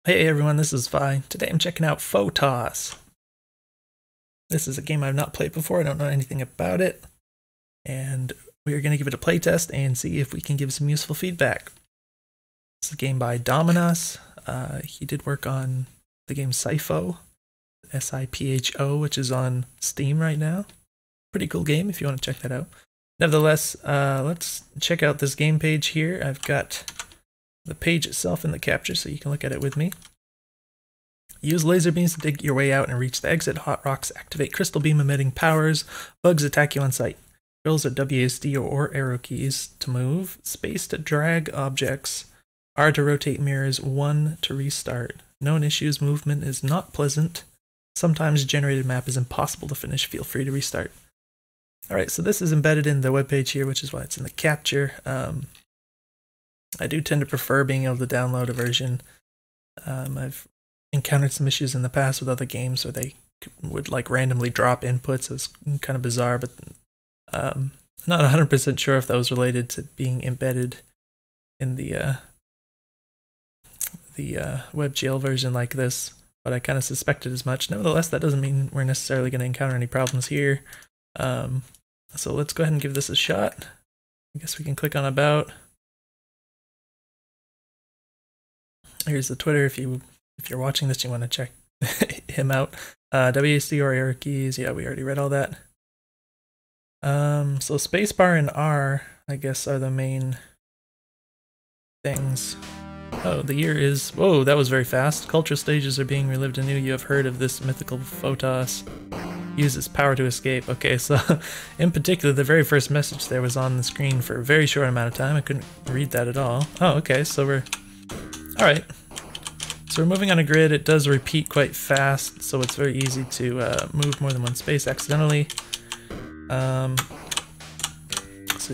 Hey everyone, this is Vi. Today I'm checking out Photos. This is a game I've not played before, I don't know anything about it, and we're going to give it a playtest and see if we can give some useful feedback. It's a game by Dominos. He did work on the game Sipho, S-I-P-H-O, which is on Steam right now. Pretty cool game if you want to check that out. Nevertheless, let's check out this game page here. I've got the page itself in the capture so you can look at it with me. Use laser beams to dig your way out and reach the exit. Hot rocks activate crystal beam emitting powers. Bugs attack you on sight. Controls are WASD or arrow keys to move. Space to drag objects. R to rotate mirrors. 1 to restart. Known issues. Movement is not pleasant. Sometimes generated map is impossible to finish. Feel free to restart. Alright, so this is embedded in the webpage here, which is why it's in the capture. I do tend to prefer being able to download a version. I've encountered some issues in the past with other games where they would like randomly drop inputs. It was kind of bizarre, but not 100% sure if that was related to being embedded in the WebGL version like this, but I kind of suspected as much. Nevertheless, that doesn't mean we're necessarily going to encounter any problems here. So let's go ahead and give this a shot. I guess we can click on About. Here's the Twitter if you're watching this, you want to check him out. WASD or arrow keys, yeah, we already read all that. So spacebar and R, I guess, are the main things. Oh, the year is, whoa, that was very fast. Cultural stages are being relived anew. You have heard of this mythical Photos. Use its power to escape. Okay, so in particular, the very first message there was on the screen for a very short amount of time. I couldn't read that at all. Oh, okay, so we're, all right. So we're moving on a grid. It does repeat quite fast, so it's very easy to move more than one space accidentally. So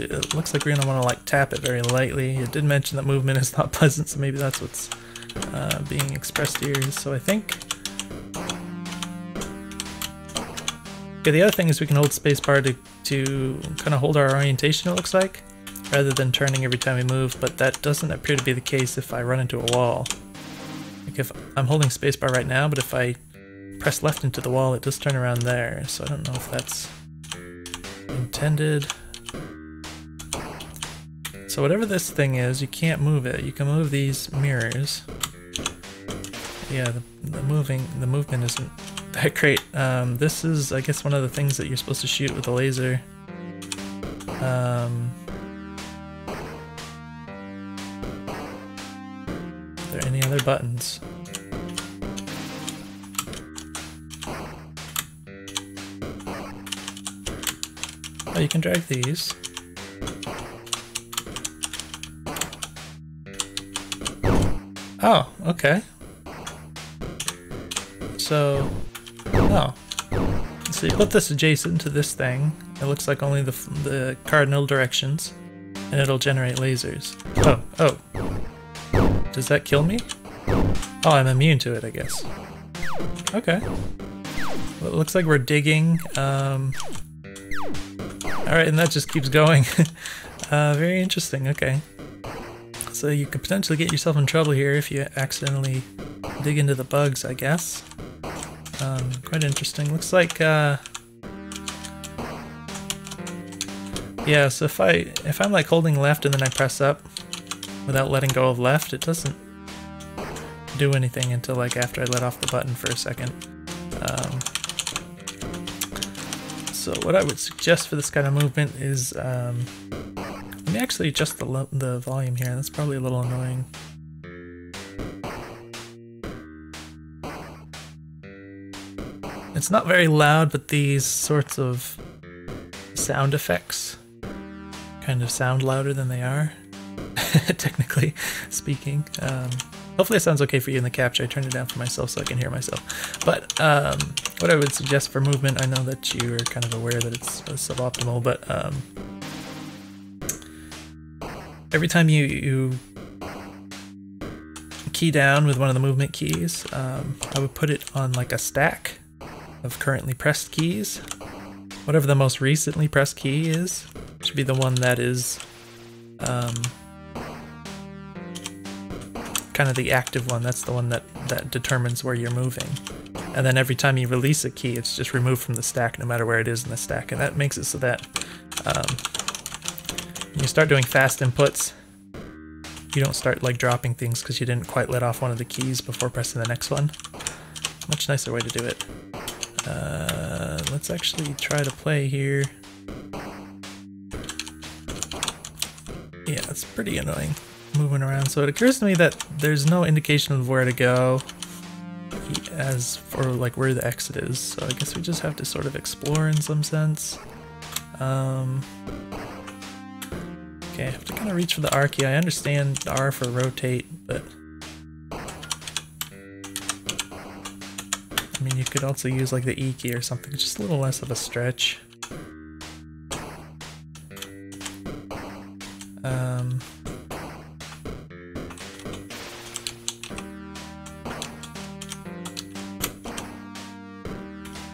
it looks like we're gonna want to like tap it very lightly. It did mention that movement is not pleasant, so maybe that's what's being expressed here. So I think. Okay, the other thing is we can hold spacebar to kind of hold our orientation. It looks like, rather than turning every time we move, but that doesn't appear to be the case if I run into a wall. Like if I'm holding spacebar right now, but if I press left into the wall, it does turn around there, so I don't know if that's intended. So whatever this thing is, you can't move it. You can move these mirrors. Yeah, the movement isn't that great. This is, I guess, one of the things that you're supposed to shoot with a laser. Are there any other buttons? Oh, you can drag these. Oh, okay. So, oh. So you put this adjacent to this thing. It looks like only the cardinal directions, and it'll generate lasers. Oh. Does that kill me? Oh, I'm immune to it, I guess. Okay. Well, it looks like we're digging. Alright, and that just keeps going. Very interesting, okay. So you could potentially get yourself in trouble here if you accidentally dig into the bugs, I guess. Quite interesting. Looks like, yeah, so if I'm like holding left and then I press up without letting go of left, it doesn't do anything until like after I let off the button for a second. So what I would suggest for this kind of movement is, let me actually adjust the volume here. That's probably a little annoying. It's not very loud, but these sorts of sound effects kind of sound louder than they are, technically speaking. Hopefully it sounds okay for you in the capture. I turned it down for myself so I can hear myself. But what I would suggest for movement, I know that you are kind of aware that it's suboptimal, but every time you key down with one of the movement keys, I would put it on like a stack of currently pressed keys. Whatever the most recently pressed key is, should be the one that is kind kind of the active one. That's the one that determines where you're moving. And then every time you release a key, it's just removed from the stack, no matter where it is in the stack. And that makes it so that when you start doing fast inputs, you don't start like dropping things because you didn't quite let off one of the keys before pressing the next one. Much nicer way to do it. Let's actually try to play here. Yeah, it's pretty annoying moving around. So it occurs to me that there's no indication of where to go as for like where the exit is. So I guess we just have to sort of explore in some sense. Okay, I have to kind of reach for the R key. I understand the R for rotate, but I mean, you could also use like the E key or something, just a little less of a stretch.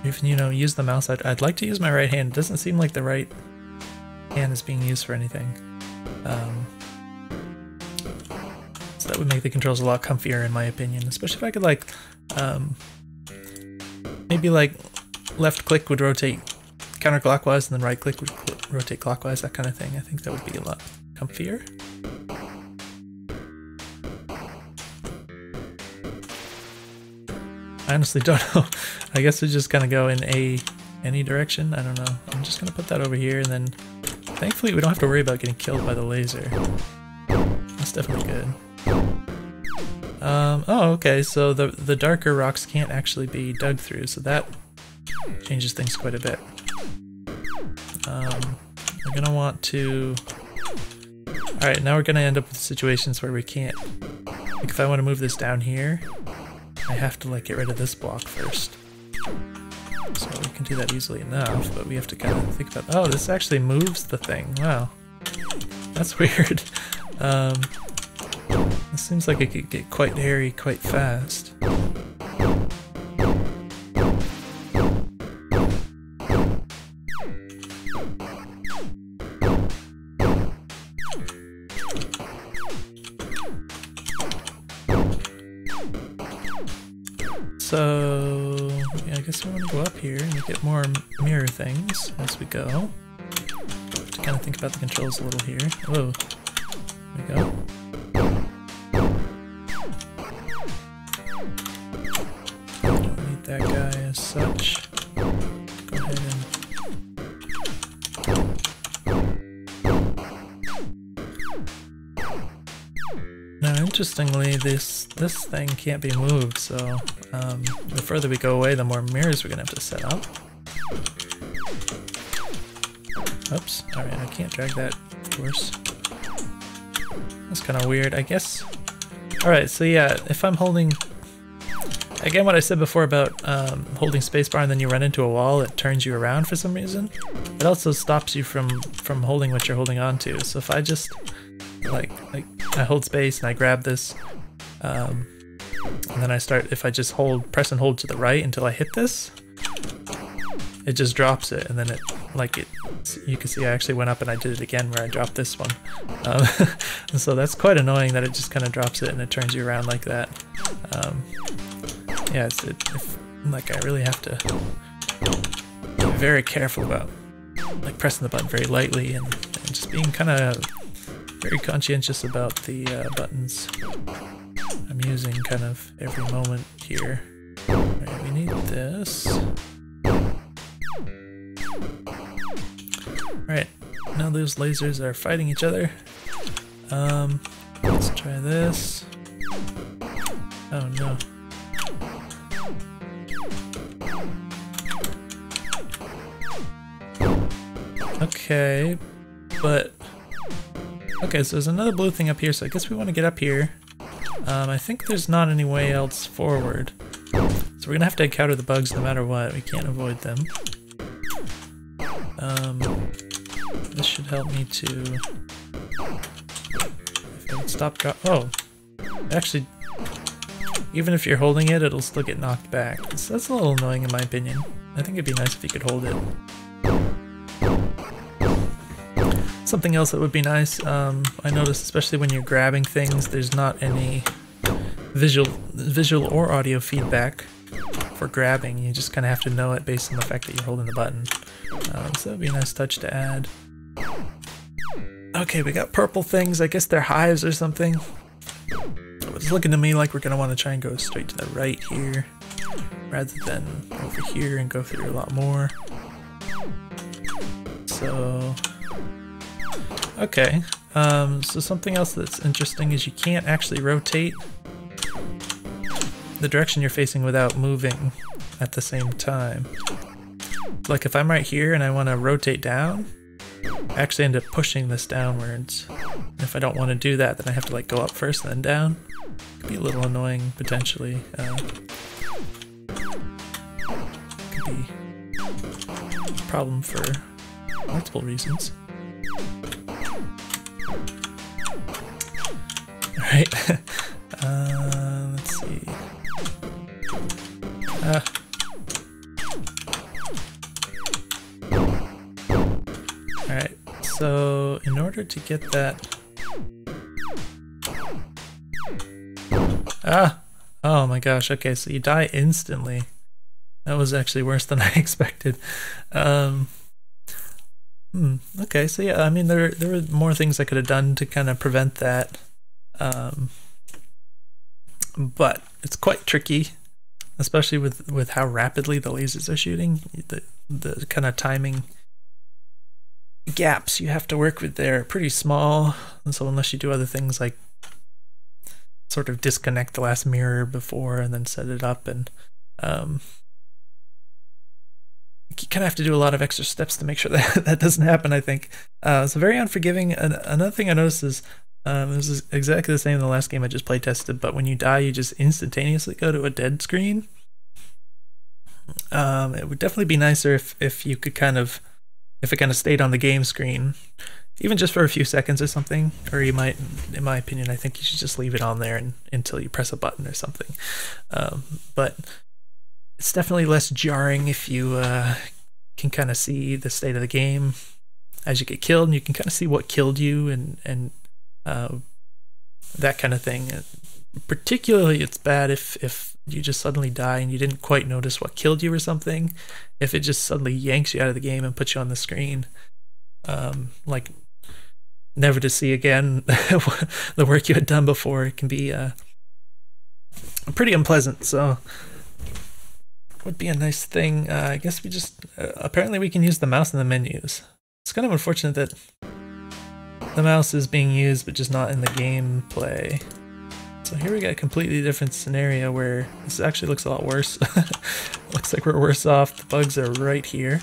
If you know, use the mouse, I'd like to use my right hand. It doesn't seem like the right hand is being used for anything. So that would make the controls a lot comfier in my opinion, especially if I could like, maybe like left click would rotate counterclockwise and then right click would rotate clockwise, that kind of thing. I think that would be a lot comfier. I honestly don't know. I guess we just kind of go in any direction. I don't know. I'm just gonna put that over here, and then thankfully we don't have to worry about getting killed by the laser. That's definitely good. Oh, okay. So the darker rocks can't actually be dug through, so that changes things quite a bit. We're gonna want to. All right, now we're gonna end up with situations where we can't. Like if I want to move this down here, I have to like get rid of this block first. So we can do that easily enough, but we have to kind of think about, oh, this actually moves the thing. Wow. That's weird. This seems like it could get quite hairy quite fast. So, yeah, I guess we want to go up here and get more mirror things as we go. To kind of think about the controls a little here. Oh, there we go. Don't need that guy as such. Go ahead and... Now, interestingly, this thing can't be moved, so the further we go away, the more mirrors we're gonna have to set up. Oops, alright, I can't drag that, of course. That's kind of weird, I guess. Alright, so yeah, if I'm holding... Again, what I said before about holding spacebar and then you run into a wall, it turns you around for some reason. It also stops you from holding what you're holding on to. So if I just, like I hold space and I grab this, and then I start, if I just press and hold to the right until I hit this, it just drops it, and then it, you can see I actually went up and I did it again where I dropped this one. And so that's quite annoying that it just kind of drops it and it turns you around like that. Yeah, I really have to be very careful about like pressing the button very lightly and just being kind of very conscientious about the buttons I'm using kind of every moment here. Alright, we need this. Alright, now those lasers are fighting each other. Let's try this. Oh no. Okay, but... Okay, so there's another blue thing up here, so I guess we want to get up here. I think there's not any way else forward. So we're gonna have to encounter the bugs no matter what. We can't avoid them. This should help me to... If I would stop drop... Oh! Actually, even if you're holding it, it'll still get knocked back. So that's a little annoying in my opinion. I think it'd be nice if you could hold it. Something else that would be nice, I noticed especially when you're grabbing things, there's not any visual or audio feedback for grabbing. You just kind of have to know it based on the fact that you're holding the button. So that'd be a nice touch to add. Okay, we got purple things. I guess they're hives or something. It's looking to me like we're going to want to try and go straight to the right here, rather than over here and go through a lot more. So, okay. So something else that's interesting is you can't actually rotate the direction you're facing without moving at the same time. Like if I'm right here and I want to rotate down, I actually end up pushing this downwards. And if I don't want to do that, then I have to like go up first and then down. Could be a little annoying potentially. Could be a problem for multiple reasons. Alright. Let's see. Alright, so in order to get that... Oh my gosh, okay, so you die instantly. That was actually worse than I expected. Okay, so yeah, I mean, there were more things I could have done to kind of prevent that. But it's quite tricky, especially with how rapidly the lasers are shooting. The kind of timing gaps you have to work with there are pretty small, and so unless you do other things like sort of disconnect the last mirror before and then set it up, and you kind of have to do a lot of extra steps to make sure that that doesn't happen, I think. So very unforgiving. And another thing I noticed is this is exactly the same in the last game I just playtested, but when you die you just instantaneously go to a dead screen. It would definitely be nicer if you could if it kind of stayed on the game screen, even just for a few seconds or something. Or you might, in my opinion, I think you should just leave it on there until you press a button or something. But it's definitely less jarring if you can kind of see the state of the game as you get killed, and you can kind of see what killed you and that kind of thing. Particularly, it's bad if you just suddenly die and you didn't quite notice what killed you or something. If it just suddenly yanks you out of the game and puts you on the screen, like never to see again the work you had done before, it can be pretty unpleasant. So would be a nice thing. I guess we just apparently we can use the mouse in the menus. It's kind of unfortunate that the mouse is being used but just not in the gameplay. So here we got a completely different scenario where this actually looks a lot worse. Looks like we're worse off. The bugs are right here.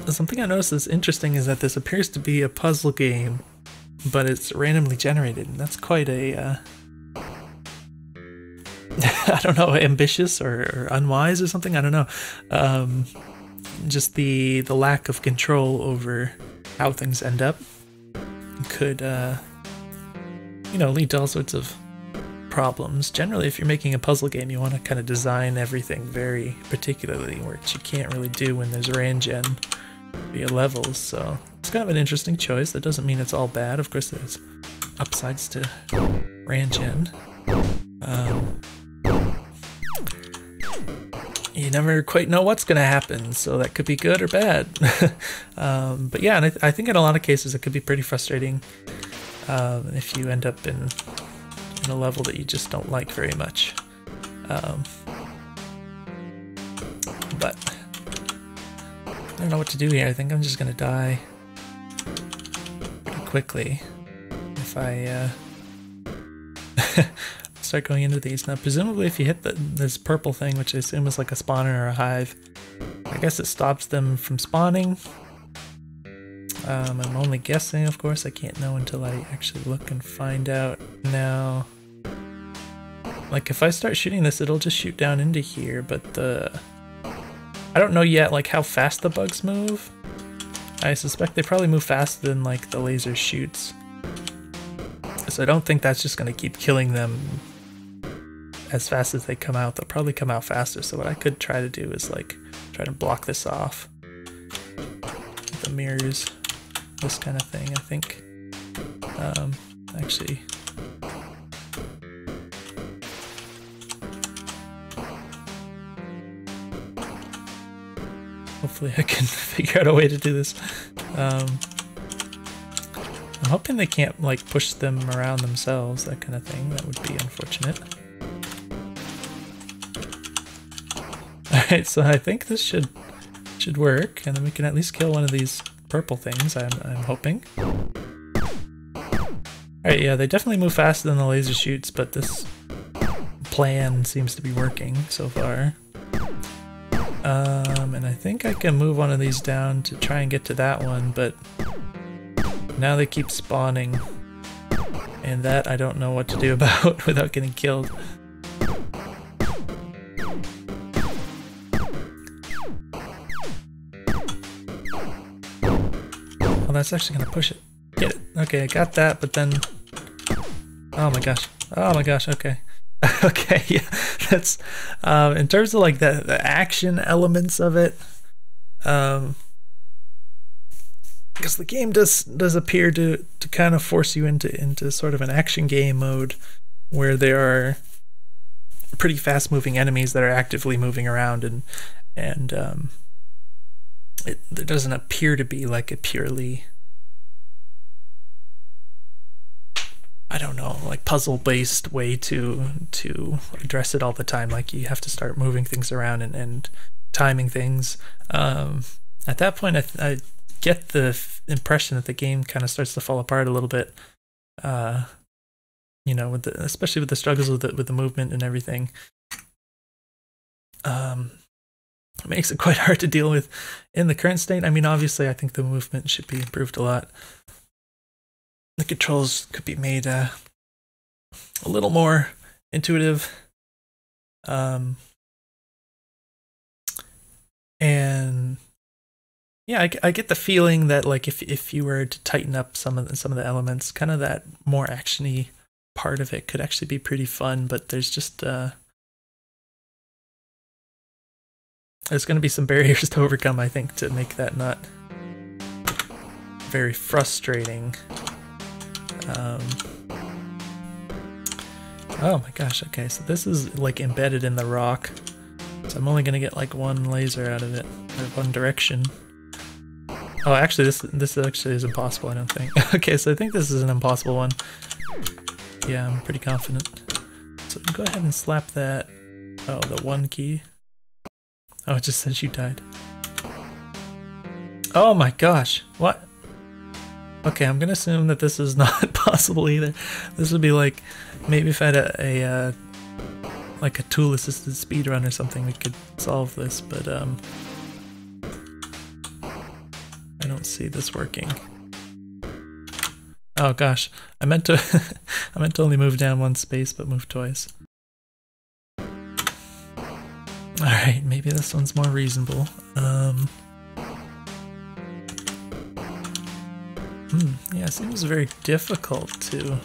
Something I noticed that's interesting is that this appears to be a puzzle game, but it's randomly generated, and that's quite a I don't know, ambitious or unwise or something. I don't know. Just the lack of control over how things end up could you know, lead to all sorts of problems. Generally, if you're making a puzzle game, you want to kind of design everything very particularly, which you can't really do when there's RanGen via levels. So it's kind of an interesting choice. That doesn't mean it's all bad. Of course, there's upsides to RanGen. You never quite know what's going to happen, so that could be good or bad. But yeah, and I think in a lot of cases it could be pretty frustrating if you end up in a level that you just don't like very much. But I don't know what to do here. I think I'm just going to die pretty quickly if I start going into these. Now presumably if you hit this purple thing, which I assume is like a spawner or a hive, I guess it stops them from spawning. I'm only guessing, of course. I can't know until I actually look and find out. Now, like if I start shooting this, it'll just shoot down into here, but I don't know yet like how fast the bugs move. I suspect they probably move faster than like the laser shoots. So I don't think that's just going to keep killing them as fast as they come out. They'll probably come out faster. So what I could try to do is like try to block this off. The mirrors, this kind of thing, I think. Actually, Hopefully I can figure out a way to do this. I'm hoping they can't like push them around themselves, that kind of thing. That would be unfortunate. Alright, so I think this should work, and then we can at least kill one of these purple things, I'm hoping. Alright, yeah, they definitely move faster than the laser shoots, but this plan seems to be working so far. And I think I can move one of these down to try and get to that one, but now they keep spawning, and that I don't know what to do about without getting killed. Oh, that's actually gonna push it. Get it. Okay, I got that, but then... Oh my gosh. Oh my gosh, okay. Okay, yeah, that's... in terms of like the action elements of it, because the game does appear to kind of force you into sort of an action game mode where there are pretty fast moving enemies that are actively moving around, and there doesn't appear to be like a purely, I don't know, like puzzle-based way to address it all the time. Like you have to start moving things around and timing things. At that point, I get the impression that the game kind of starts to fall apart a little bit. You know, especially with the struggles with the movement and everything. It makes it quite hard to deal with in the current state. I mean, obviously, I think the movement should be improved a lot. The controls could be made a little more intuitive. And yeah, I get the feeling that like if you were to tighten up some of the elements, kind of that more actiony part of it could actually be pretty fun, but there's just there's going to be some barriers to overcome, I think, to make that not very frustrating. Oh my gosh, okay, so this is like embedded in the rock, so I'm only going to get like one laser out of it, or one direction. Oh, actually, this actually is impossible, I don't think. Okay, so I think this is an impossible one. Yeah, I'm pretty confident. So go ahead and slap that. Oh, the one key. Oh, it just says you died. Oh my gosh, what? Okay, I'm gonna assume that this is not possible either. This would be like, maybe if I had a like a tool-assisted speedrun or something, we could solve this, but I don't see this working. Oh gosh, I meant to I meant to only move down one space, but move twice. Alright, maybe this one's more reasonable. Yeah, it seems very difficult to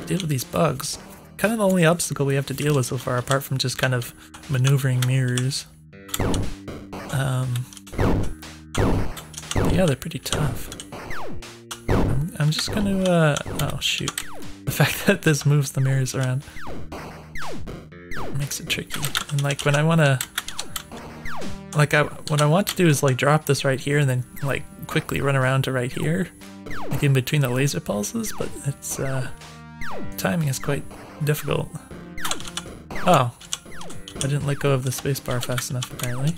deal with these bugs. Kind of the only obstacle we have to deal with so far, apart from just kind of maneuvering mirrors. Yeah, they're pretty tough. I'm just gonna, oh shoot. The fact that this moves the mirrors around makes it tricky. And like when I wanna, like what I want to do is like drop this right here and then like quickly run around to right here, like in between the laser pulses, but it's, timing is quite difficult. Oh, I didn't let go of the spacebar fast enough apparently.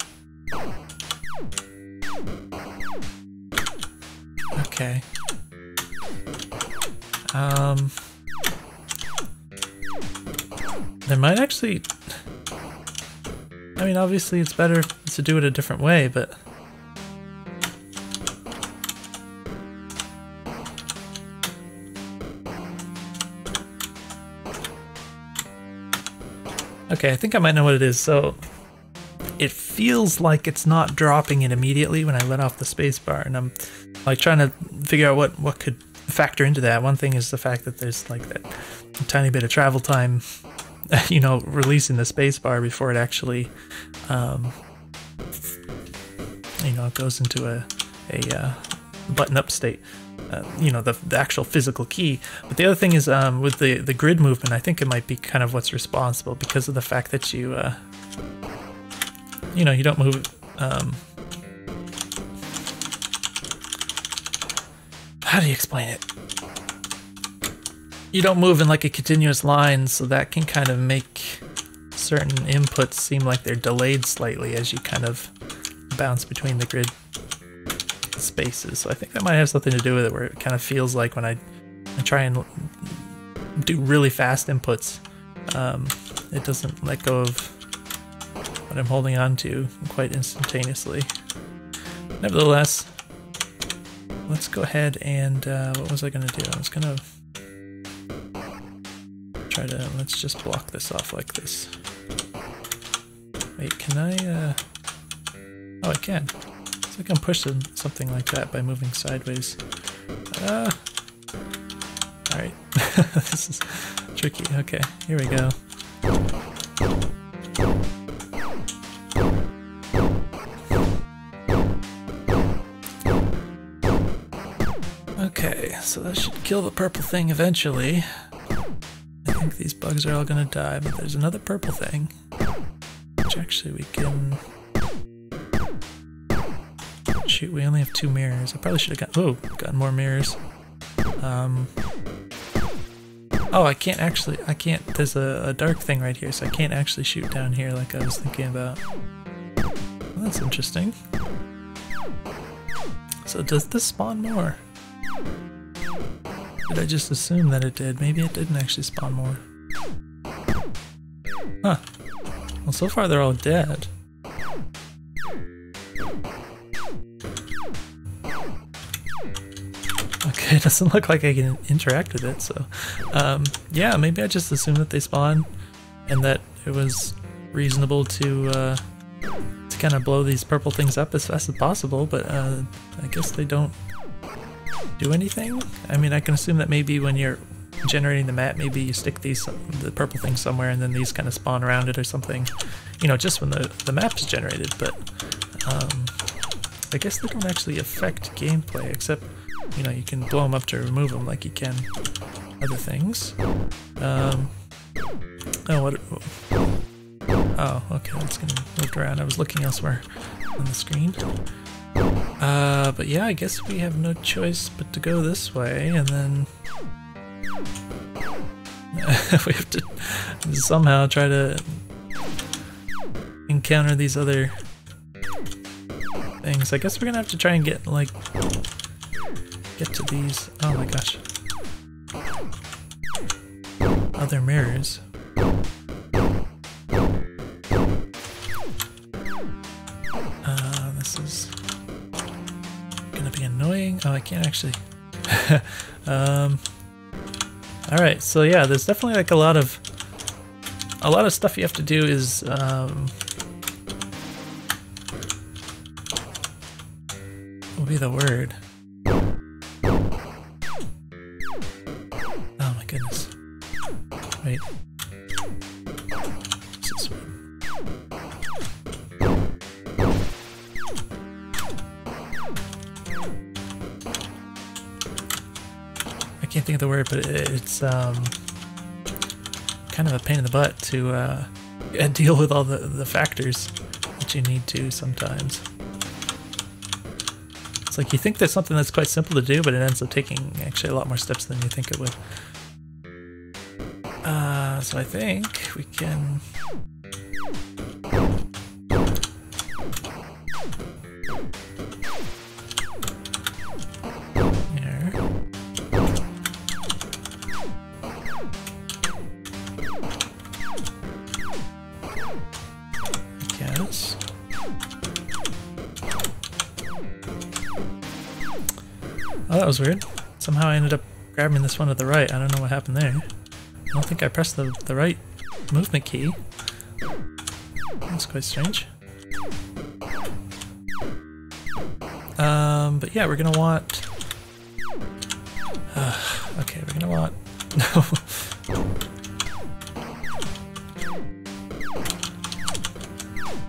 Okay. There might actually... I mean, obviously it's better to do it a different way, but... Okay, I think I might know what it is. So, it feels like it's not dropping it immediately when I let off the spacebar, and I'm like trying to figure out what could factor into that. One thing is the fact that there's like that tiny bit of travel time, you know, releasing the spacebar before it actually, you know, it goes into a button-up state. You know, the actual physical key. But the other thing is with the grid movement, I think it might be kind of what's responsible because of the fact that you, you know, you don't move how do you explain it? You don't move in like a continuous line, so that can kind of make certain inputs seem like they're delayed slightly as you kind of bounce between the grid spaces. So I think that might have something to do with it, where it kind of feels like when I try and do really fast inputs, it doesn't let go of what I'm holding on to quite instantaneously. Nevertheless, let's go ahead and, what was I going to do? I was going to try to, let's just block this off like this. Wait, can I, oh, I can. So I can push something like that by moving sideways. Alright, this is tricky. Okay, here we go. Okay, so that should kill the purple thing eventually. I think these bugs are all gonna die, but there's another purple thing, which actually we can... Shoot, we only have 2 mirrors. I probably should have gotten more mirrors. Oh, I can't actually, there's a dark thing right here, so I can't actually shoot down here like I was thinking about. Well, that's interesting. So does this spawn more? Did I just assume that it did? Maybe it didn't actually spawn more. Huh. Well, so far they're all dead. Okay, it doesn't look like I can interact with it, so... yeah, maybe I just assumed that they spawn, and that it was reasonable to kind of blow these purple things up as fast as possible, but I guess they don't do anything? I mean, I can assume that maybe when you're generating the map, maybe you stick the purple thing somewhere and then these kind of spawn around it or something, you know, just when the map is generated, but I guess they don't actually affect gameplay, except, you know, you can blow them up to remove them like you can other things. Oh, what? Oh, okay, it's gonna move around. I was looking elsewhere on the screen. But yeah, I guess we have no choice but to go this way, and then we have to somehow try to encounter these other things. I guess we're gonna have to try and get to these. Oh my gosh. Other mirrors. This is gonna be annoying. Oh, I can't actually. Alright, so yeah, there's definitely like a lot of stuff you have to do is what will be the word? Oh my goodness. Wait. What's this one? I can't think of the word, but it's kind of a pain in the butt to deal with all the factors that you need to sometimes. It's like you think there's something that's quite simple to do, but it ends up taking actually a lot more steps than you think it would. So I think we can... There. I guess. Oh, that was weird. Somehow I ended up grabbing this one to the right. I don't know what happened there. I don't think I pressed the right movement key. That's quite strange. But yeah, we're gonna want... okay, we're gonna want...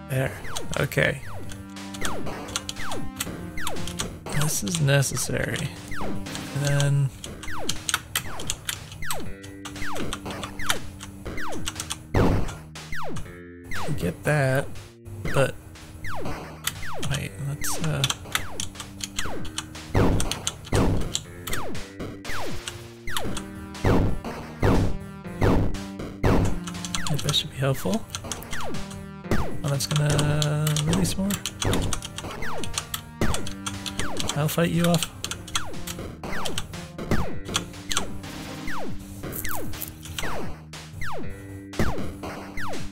There. Okay. This is necessary. And then... get that, but... Wait, let's That should be helpful. Oh, that's gonna release more. I'll fight you off.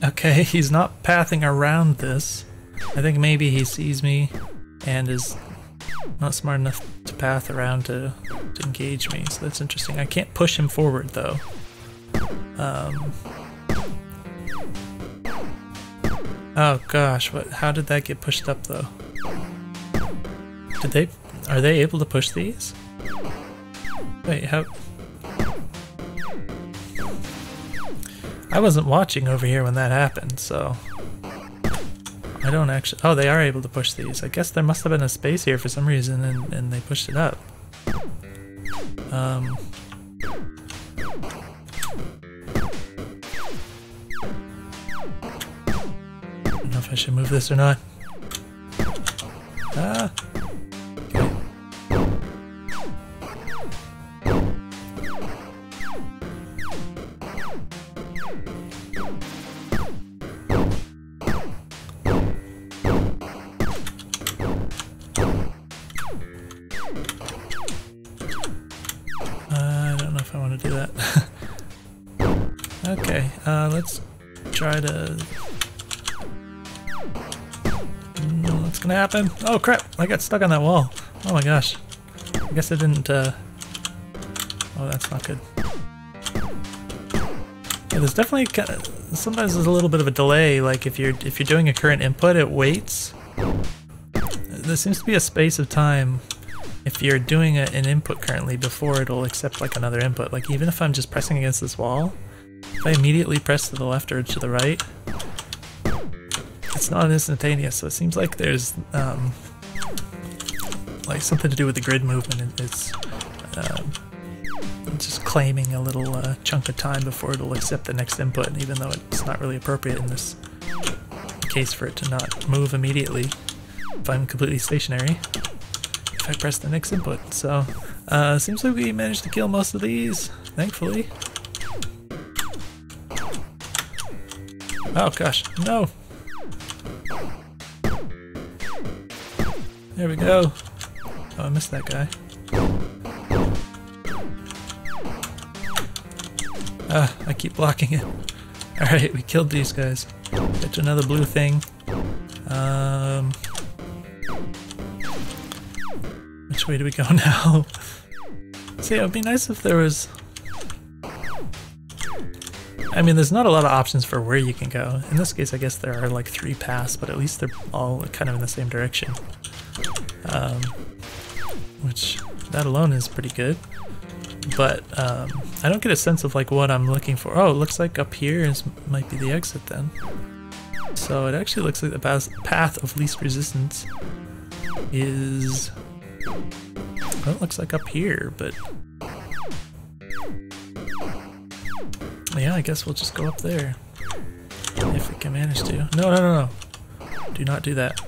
Okay, he's not pathing around this. I think maybe he sees me and is not smart enough to path around to engage me, so that's interesting. I can't push him forward though. Oh gosh, how did that get pushed up though? Are they able to push these? Wait, how? I wasn't watching over here when that happened, so I don't actually... Oh, they are able to push these. I guess there must have been a space here for some reason, and they pushed it up. I don't know if I should move this or not. Ah! Okay. Okay, let's try to... What's gonna happen? Oh crap, I got stuck on that wall. Oh my gosh. I guess I didn't, Oh, that's not good. Yeah, there's definitely sometimes there's a little bit of a delay, like if you're doing a current input, it waits. There seems to be a space of time if you're doing an input currently before it'll accept like another input. Like even if I'm just pressing against this wall, if I immediately press to the left or to the right, it's not instantaneous, so it seems like there's like something to do with the grid movement. It's just claiming a little chunk of time before it'll accept the next input, even though it's not really appropriate in this case for it to not move immediately if I'm completely stationary if I press the next input. So seems like we managed to kill most of these, thankfully. Oh gosh, no! There we go. Oh, I missed that guy. Ah, I keep blocking it. Alright, we killed these guys. Get to another blue thing. Which way do we go now? See, it would be nice if there was... I mean, there's not a lot of options for where you can go. In this case, I guess there are like 3 paths, but at least they're all kind of in the same direction. Which, that alone is pretty good. But I don't get a sense of like what I'm looking for. Oh, it looks like up here might be the exit then. So it actually looks like the path of least resistance is... Well, it looks like up here, but... Yeah, I guess we'll just go up there. If we can manage to. No, no, no, no. Do not do that.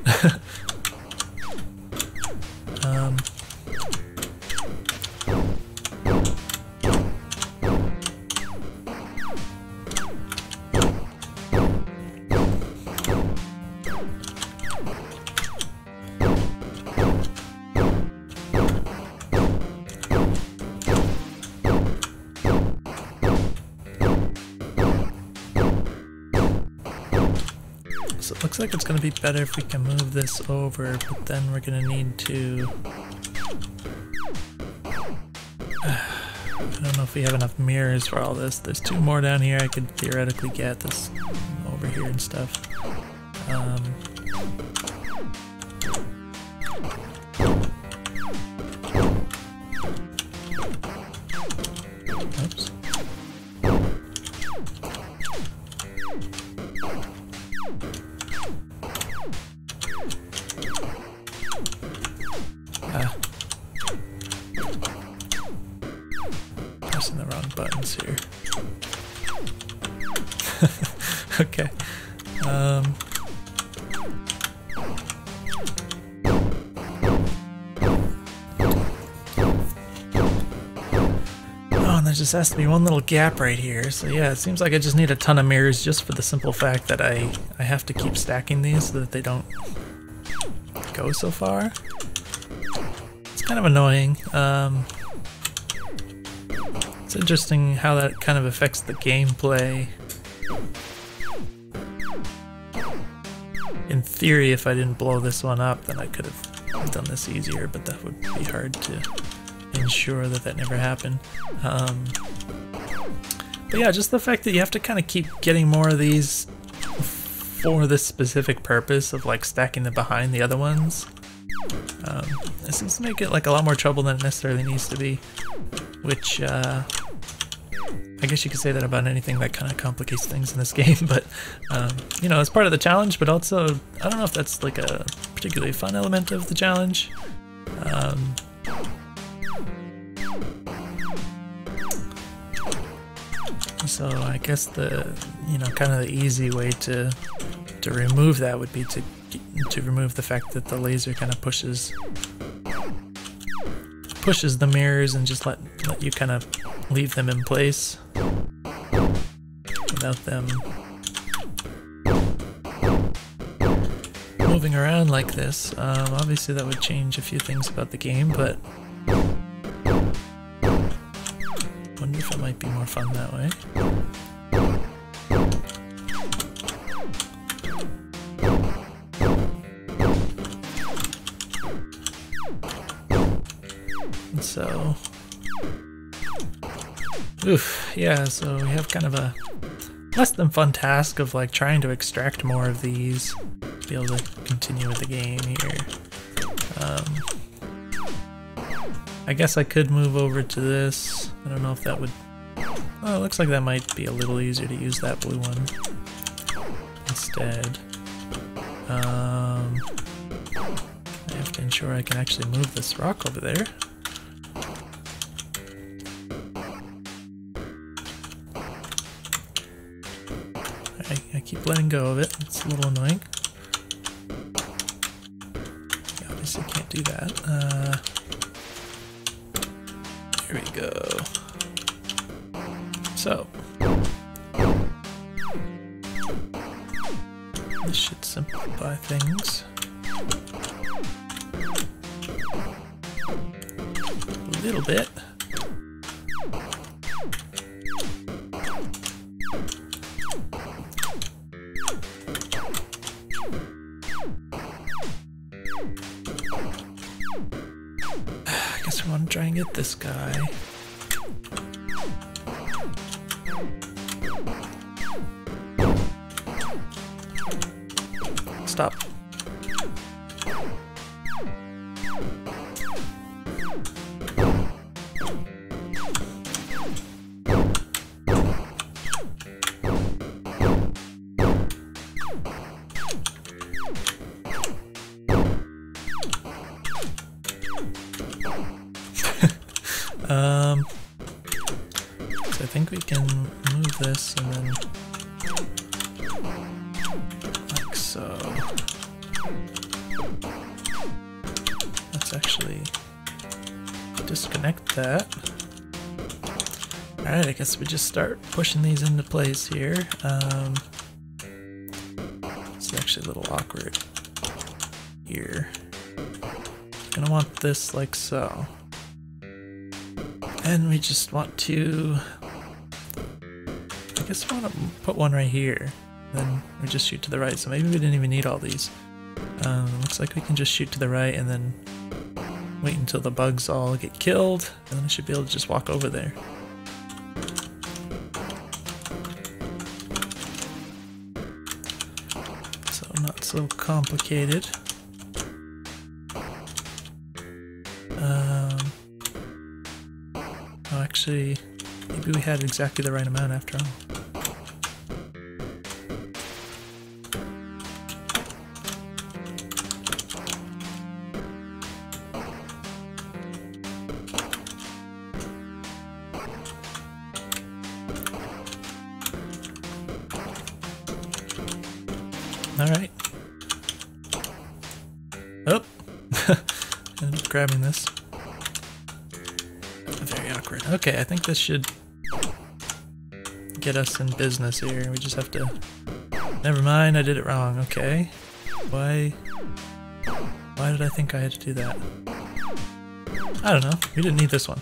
So it looks like it's going to be better if we can move this over, but then we're going to need to... I don't know if we have enough mirrors for all this. There's 2 more down here I could theoretically get this over here and stuff. Oops. Pressing the wrong buttons here. Okay. Oh, and just has to be one little gap right here. So yeah, it seems like I just need a ton of mirrors just for the simple fact that I have to keep stacking these so that they don't go so far. It's kind of annoying. It's interesting how that kind of affects the gameplay. In theory, if I didn't blow this one up, then I could have done this easier, but that would be hard to ensure that that never happened. But yeah, just the fact that you have to kind of keep getting more of these for this specific purpose of like stacking them behind the other ones. It seems to make it like a lot more trouble than it necessarily needs to be, which I guess you could say that about anything that kind of complicates things in this game, but you know, it's part of the challenge, but also I don't know if that's like a particularly fun element of the challenge. So I guess the, you know, kind of the easy way to remove that would be to remove the fact that the laser kind of pushes the mirrors and just let you kind of leave them in place without them moving around like this. Obviously that would change a few things about the game, but I wonder if it might be more fun that way. And so, yeah, so we have kind of a less than fun task of like trying to extract more of these to be able to continue with the game here. I guess I could move over to this. I don't know if that would... Oh, it looks like that might be a little easier to use that blue one instead. I have to ensure I can actually move this rock over there. I keep letting go of it. It's a little annoying. Yeah, obviously can't do that. Here we go. So, this should simplify things a little bit. I guess I want to try and get this guy. Stop. So I think we can move this and then like so. Let's actually disconnect that. Alright, I guess we just start pushing these into place here. It's actually a little awkward here. Gonna want this like so. And we just want to, I guess we want to put one right here. Then we just shoot to the right, so maybe we didn't even need all these. Looks like we can just shoot to the right and then wait until the bugs all get killed, and then we should be able to just walk over there. So not so complicated. Oh, actually, maybe we had exactly the right amount after all. Alright. Oh! Ended up grabbing this. Very awkward. Okay, I think this should get us in business here. We just have to... Never mind, I did it wrong. Okay. Why did I think I had to do that? I don't know. We didn't need this one.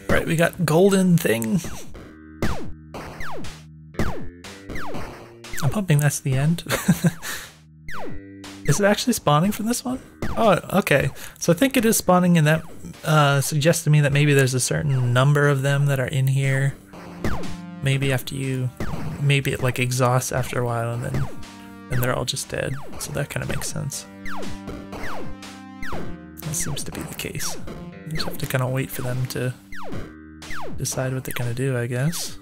Right, we got golden thing. I'm hoping that's the end. Is it actually spawning from this one? Oh, okay. So I think it is spawning, and that suggests to me that maybe there's a certain number of them that are in here. Maybe after maybe it like exhausts after a while, and then they're all just dead. So that kind of makes sense. That seems to be the case. You just have to kind of wait for them to decide what they're gonna do, I guess.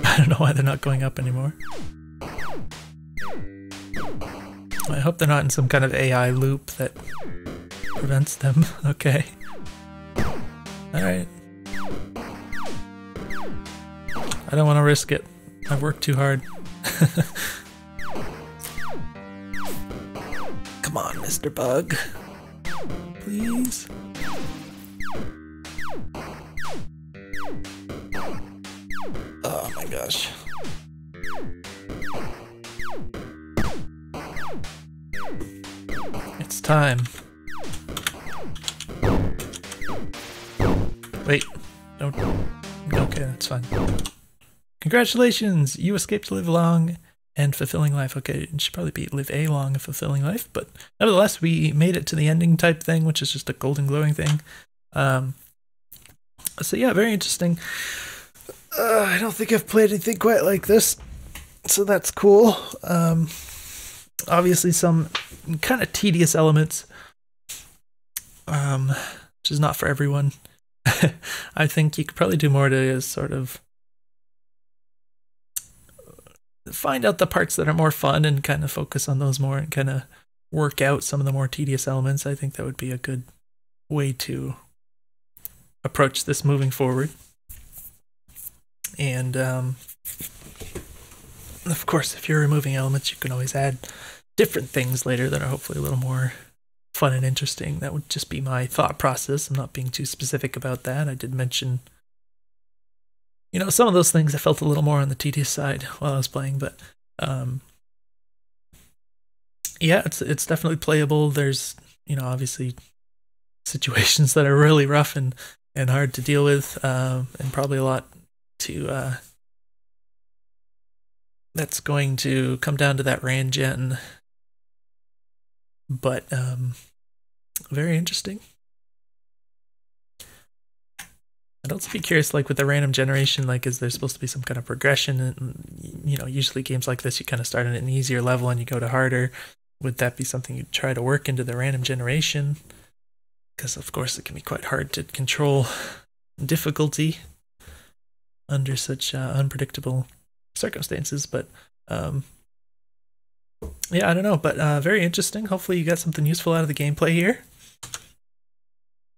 I don't know why they're not going up anymore. I hope they're not in some kind of AI loop that prevents them. Okay. Alright. I don't want to risk it. I've worked too hard. Come on, Mr. Bug. Please. Oh my gosh. It's time. Wait. Don't. Okay, that's fine. Congratulations! You escaped to live long and fulfilling life. Okay, it should probably be live a long and fulfilling life, but nevertheless, we made it to the ending type thing, which is just a golden glowing thing. So yeah, very interesting. I don't think I've played anything quite like this, so that's cool. Obviously some kind of tedious elements, which is not for everyone. I think you could probably do more to sort of find out the parts that are more fun and kind of focus on those more and kind of work out some of the more tedious elements. I think that would be a good way to approach this moving forward. And of course, if you're removing elements, you can always add different things later that are hopefully a little more fun and interesting. That would just be my thought process. I'm not being too specific about that. I did mention, you know, some of those things I felt a little more on the tedious side while I was playing, but yeah, it's definitely playable. There's, you know, obviously situations that are really rough and hard to deal with, and probably a lot to that's going to come down to that RAN gen, but very interesting. I'd also be curious, like with the random generation, like is there supposed to be some kind of progression? And you know, usually games like this, you kind of start at an easier level and you go to harder. Would that be something you'd try to work into the random generation? Because of course it can be quite hard to control difficulty under such unpredictable circumstances, but yeah, I don't know, but very interesting. Hopefully you got something useful out of the gameplay here.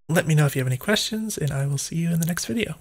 Let me know if you have any questions, and I will see you in the next video.